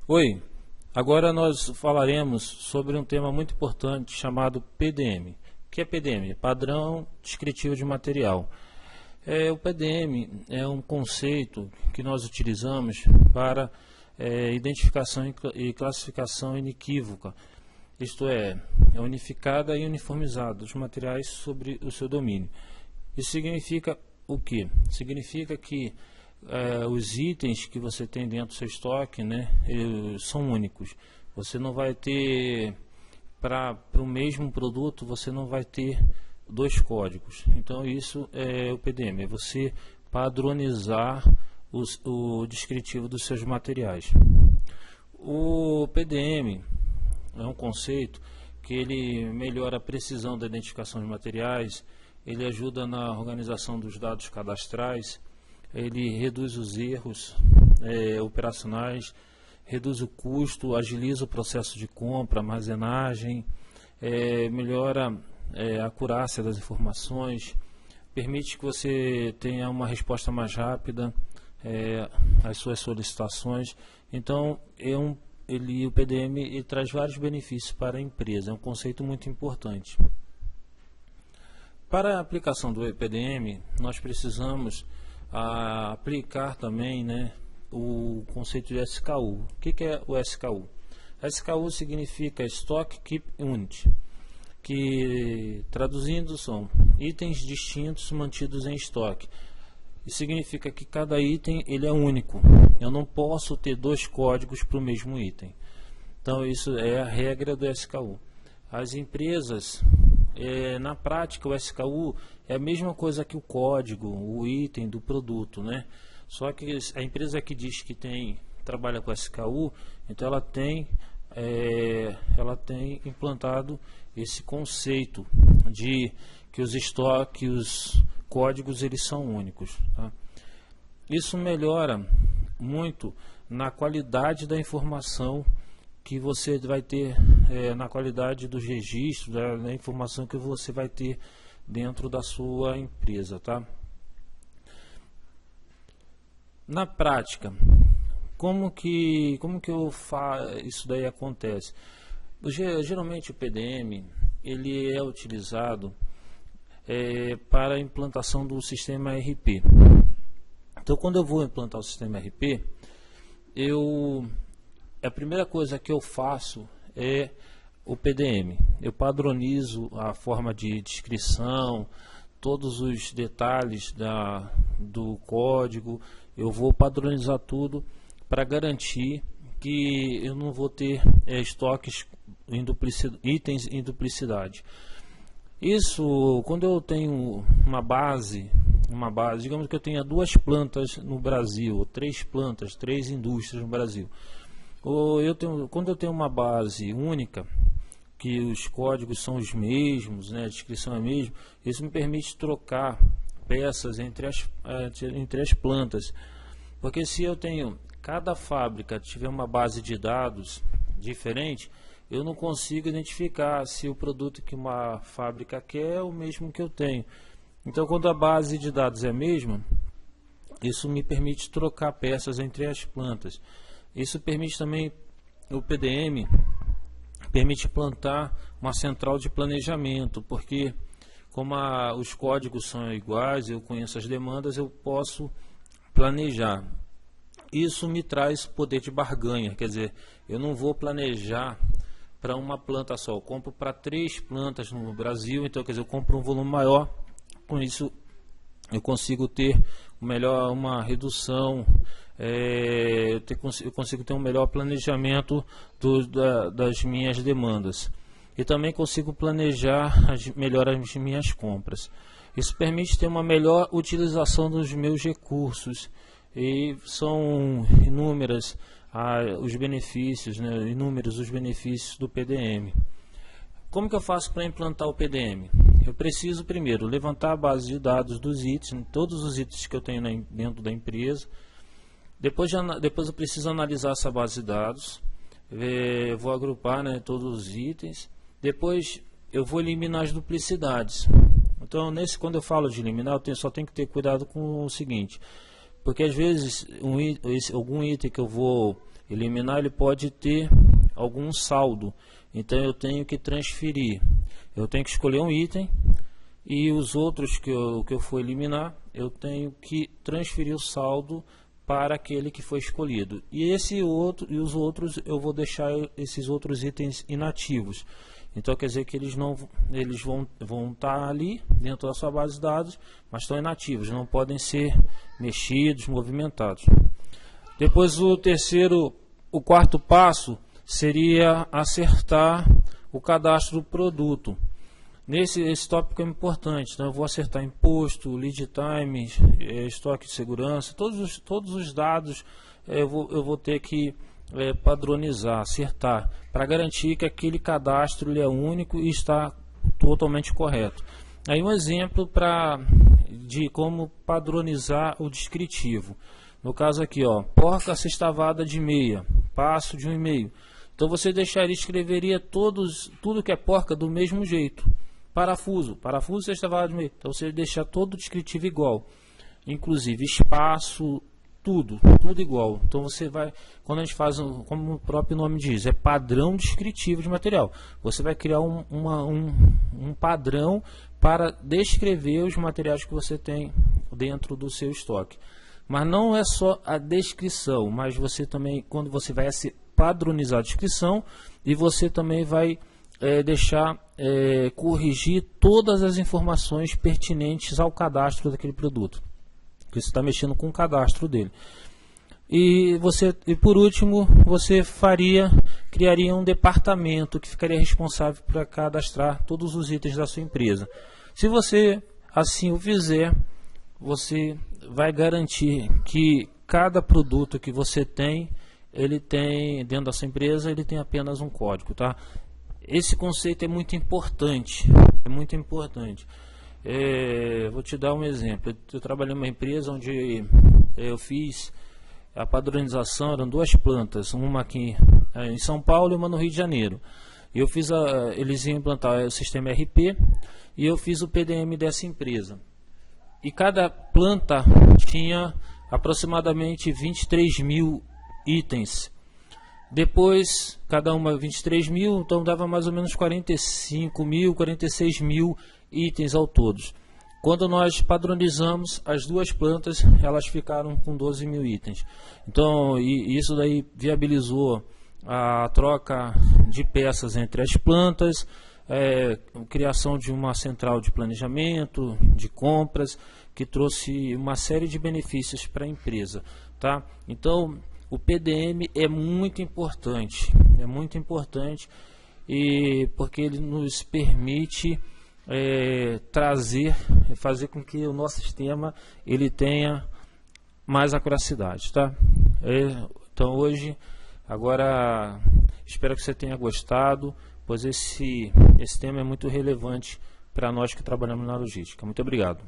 Oi, agora nós falaremos sobre um tema muito importante chamado PDM. O que é PDM? Padrão Descritivo de Material. O PDM é um conceito que nós utilizamos para identificação e classificação inequívoca, isto é unificada e uniformizada dos materiais sobre o seu domínio. Isso significa o quê? Significa que os itens que você tem dentro do seu estoque, né, são únicos. Você não vai ter, para o mesmo produto, você não vai ter dois códigos. Então isso é o PDM, é você padronizar o descritivo dos seus materiais. O PDM é um conceito que ele melhora a precisão da identificação de materiais, ele ajuda na organização dos dados cadastrais, ele reduz os erros operacionais, reduz o custo, agiliza o processo de compra, armazenagem, melhora a acurácia das informações, permite que você tenha uma resposta mais rápida às suas solicitações. Então, o PDM ele traz vários benefícios para a empresa, é um conceito muito importante. Para a aplicação do PDM, nós precisamos aplicar também, né, o conceito de SKU. O que é o SKU? SKU significa Stock Keep Unit, que traduzindo são itens distintos mantidos em estoque. Isso significa que cada item ele é único. Eu não posso ter dois códigos para o mesmo item. Então isso é a regra do SKU. As empresas, na prática, o SKU é a mesma coisa que o código, o item do produto, né? Só que a empresa que diz que trabalha com SKU, então ela tem implantado esse conceito de que os estoques, os códigos, eles são únicos, tá? Isso melhora muito na qualidade da informação que você vai ter, na qualidade dos registros, da informação que você vai ter dentro da sua empresa, tá? Na prática, como que isso daí acontece? Geralmente o PDM ele é utilizado para a implantação do sistema ERP. Então, quando eu vou implantar o sistema ERP, a primeira coisa que eu faço é o PDM. Eu padronizo a forma de descrição, todos os detalhes do código. Eu vou padronizar tudo para garantir que eu não vou ter estoques itens em duplicidade. Isso, quando eu tenho uma base, digamos que eu tenha 2 plantas no Brasil, ou 3 plantas, 3 indústrias no Brasil. Quando eu tenho uma base única, que os códigos são os mesmos, né, a descrição é a mesma, isso me permite trocar peças entre as plantas. Porque se eu tenho, cada fábrica tiver uma base de dados diferente, eu não consigo identificar se o produto que uma fábrica quer é o mesmo que eu tenho. Então, quando a base de dados é a mesma, isso me permite trocar peças entre as plantas. Isso permite também, o PDM permite implantar uma central de planejamento, porque como os códigos são iguais, eu conheço as demandas, eu posso planejar. Isso me traz poder de barganha, quer dizer, eu não vou planejar para uma planta só, eu compro para 3 plantas no Brasil, então quer dizer, eu compro um volume maior, com isso eu consigo ter uma redução, eu consigo ter um melhor planejamento das minhas demandas. E também consigo planejar melhor as minhas compras. Isso permite ter uma melhor utilização dos meus recursos. E são inúmeros os benefícios, né, inúmeros os benefícios do PDM. Como que eu faço para implantar o PDM? Eu preciso primeiro levantar a base de dados dos itens, todos os itens que eu tenho dentro da empresa. Depois eu preciso analisar essa base de dados, vou agrupar, né, todos os itens. Depois eu vou eliminar as duplicidades. Então, quando eu falo de eliminar, eu só tenho que ter cuidado com o seguinte, porque às vezes algum item que eu vou Eliminar, ele pode ter algum saldo, então eu tenho que transferir. Eu tenho que escolher um item e os outros que eu for eliminar, eu tenho que transferir o saldo para aquele que foi escolhido. E os outros eu vou deixar esses outros itens inativos. Então quer dizer que eles vão estar ali dentro da sua base de dados, mas estão inativos, não podem ser mexidos, movimentados. Depois o quarto passo seria acertar o cadastro do produto. Esse tópico é importante, então eu vou acertar imposto, lead time, estoque de segurança, todos os dados eu vou ter que padronizar, acertar, para garantir que aquele cadastro ele é único e está totalmente correto. Aí um exemplo de como padronizar o descritivo. No caso aqui, ó, porca sextavada de meia, passo de 1,5. Então você escreveria tudo que é porca do mesmo jeito. Parafuso sextavada de meia. Então você deixa todo o descritivo igual, inclusive espaço, tudo igual. Então você vai, quando a gente faz, como o próprio nome diz, é padrão descritivo de material. Você vai criar um padrão para descrever os materiais que você tem dentro do seu estoque. Mas não é só a descrição, mas você também, quando você vai padronizar a descrição, e você também vai corrigir todas as informações pertinentes ao cadastro daquele produto. Porque você está mexendo com o cadastro dele. E por último, você criaria um departamento que ficaria responsável para cadastrar todos os itens da sua empresa. Se você assim o fizer, você vai garantir que cada produto que você tem, ele tem dentro da sua empresa, ele tem apenas um código, tá? Esse conceito é muito importante, vou te dar um exemplo. Eu trabalhei em uma empresa onde eu fiz a padronização, eram 2 plantas, uma aqui em São Paulo e uma no Rio de Janeiro. Eles iam implantar o sistema RP e eu fiz o PDM dessa empresa. E cada planta tinha aproximadamente 23 mil itens. Depois, cada uma 23 mil, então dava mais ou menos 45 mil, 46 mil itens ao todos. Quando nós padronizamos as 2 plantas, elas ficaram com 12 mil itens. Então, isso daí viabilizou a troca de peças entre as plantas, criação de uma central de planejamento, de compras, que trouxe uma série de benefícios para a empresa, tá? Então, o PDM é muito importante, porque ele nos permite fazer com que o nosso sistema ele tenha mais acuracidade, tá? Então hoje, agora, espero que você tenha gostado, pois esse tema é muito relevante para nós que trabalhamos na logística. Muito obrigado.